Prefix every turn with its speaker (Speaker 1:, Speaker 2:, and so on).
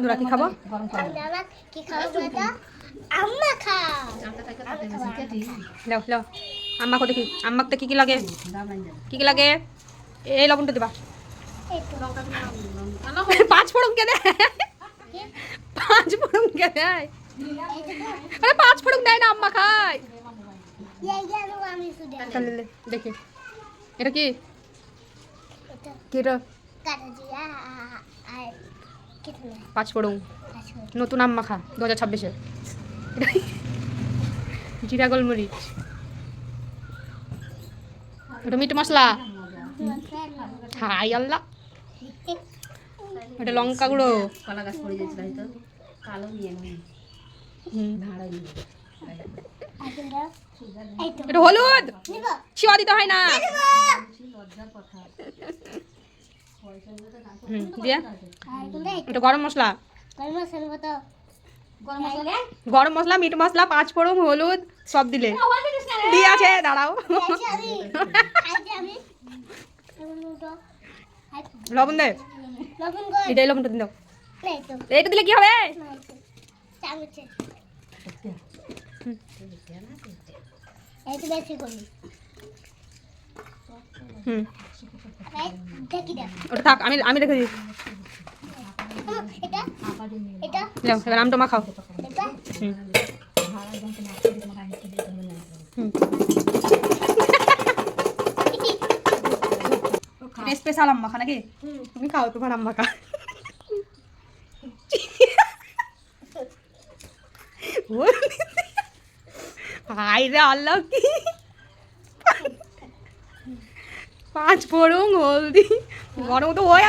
Speaker 1: তোরা কি খাবো? লাও লাও আম্মা কো দেখি আম্মাকে কি কি লাগে, কি কি লাগে? এই লবণটা দিবা। 5 ফোড়ন কে দেয়? 5 ফোড়ন কে দেয়? আরে 5 ফোড়ন দেয় না, আম্মা খায়। তাহলে দেখি এটা কি, এটা 5 ফোড়ন নতুন আম্মা খা 2026-এ। জিরা গোলমরিচ, এটা মিট মশলা, হাই আল্লাহ, এটা লঙ্কা গুঁড়ো,
Speaker 2: কলা গাছ পড়ে যাচ্ছিল হয়তো কালো নিয়ে
Speaker 1: এটা হলুদ, ছিয়া দিতে হয় না। দিয়ে এটা গরম মশলা, গরম মশলা, মিট মশলা, 5 ফোড়ন, হলুদ সব দিলে দিয়ে আছে। দাঁড়াও, লবণ দে, এটাই লবণটা দিন দাও। এইটা দিলে কি হবে? ওটা থাক, আমি রেখে দিই। এবার আমটা মাখাও। স্পেশাল আম মাখা নাকি? তুমি খাও তোমার আম মাখা। হাই রে আল্লাহ, কি 5 ফোড়ন, হলদি, গরম তো হয়।